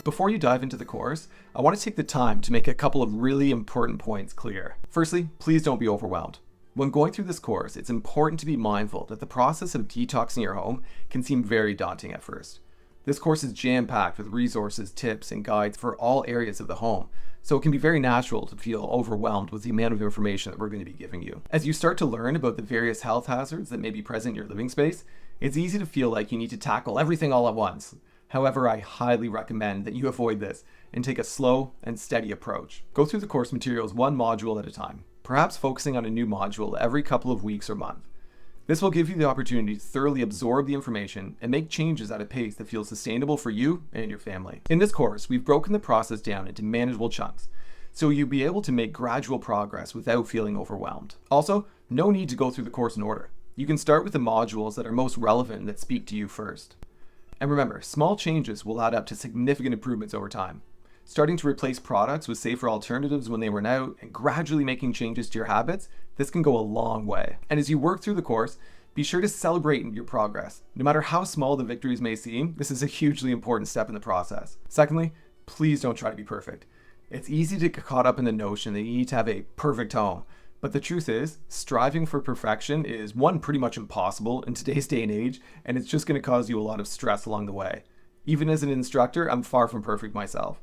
Before you dive into the course, I want to take the time to make a couple of really important points clear. Firstly, please don't be overwhelmed. When going through this course, it's important to be mindful that the process of detoxing your home can seem very daunting at first. This course is jam-packed with resources, tips, and guides for all areas of the home, so it can be very natural to feel overwhelmed with the amount of information that we're going to be giving you. As you start to learn about the various health hazards that may be present in your living space, it's easy to feel like you need to tackle everything all at once. However, I highly recommend that you avoid this and take a slow and steady approach. Go through the course materials one module at a time, perhaps focusing on a new module every couple of weeks or month. This will give you the opportunity to thoroughly absorb the information and make changes at a pace that feels sustainable for you and your family. In this course, we've broken the process down into manageable chunks, so you'll be able to make gradual progress without feeling overwhelmed. Also, no need to go through the course in order. You can start with the modules that are most relevant and that speak to you first. And remember, small changes will add up to significant improvements over time. Starting to replace products with safer alternatives when they run out and gradually making changes to your habits, this can go a long way. And as you work through the course, be sure to celebrate your progress. No matter how small the victories may seem, this is a hugely important step in the process. Secondly, please don't try to be perfect. It's easy to get caught up in the notion that you need to have a perfect home. But the truth is, striving for perfection is one, pretty much impossible in today's day and age, and it's just going to cause you a lot of stress along the way. Even as an instructor, I'm far from perfect myself.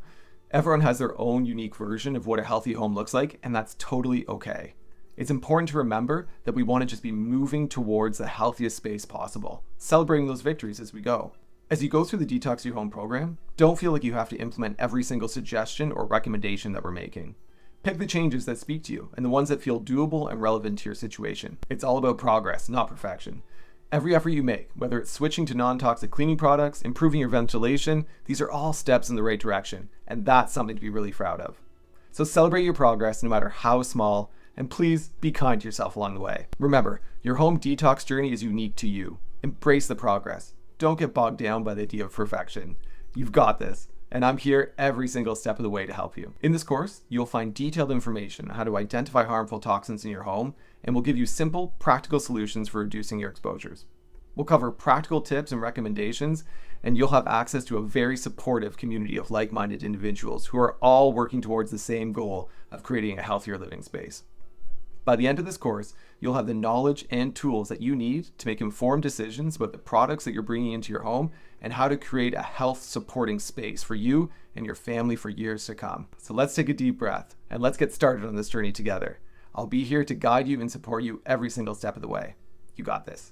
Everyone has their own unique version of what a healthy home looks like, and that's totally okay. It's important to remember that we want to just be moving towards the healthiest space possible, celebrating those victories as we go. As you go through the Detox Your Home program, don't feel like you have to implement every single suggestion or recommendation that we're making. Pick the changes that speak to you and the ones that feel doable and relevant to your situation. It's all about progress, not perfection. Every effort you make, whether it's switching to non-toxic cleaning products, improving your ventilation, these are all steps in the right direction, and that's something to be really proud of. So celebrate your progress no matter how small, and please be kind to yourself along the way. Remember, your home detox journey is unique to you. Embrace the progress. Don't get bogged down by the idea of perfection. You've got this. And I'm here every single step of the way to help you. In this course, you'll find detailed information on how to identify harmful toxins in your home, and we'll give you simple, practical solutions for reducing your exposures. We'll cover practical tips and recommendations, and you'll have access to a very supportive community of like-minded individuals who are all working towards the same goal of creating a healthier living space. By the end of this course, you'll have the knowledge and tools that you need to make informed decisions about the products that you're bringing into your home and how to create a health supporting space for you and your family for years to come. So let's take a deep breath and let's get started on this journey together. I'll be here to guide you and support you every single step of the way. You got this.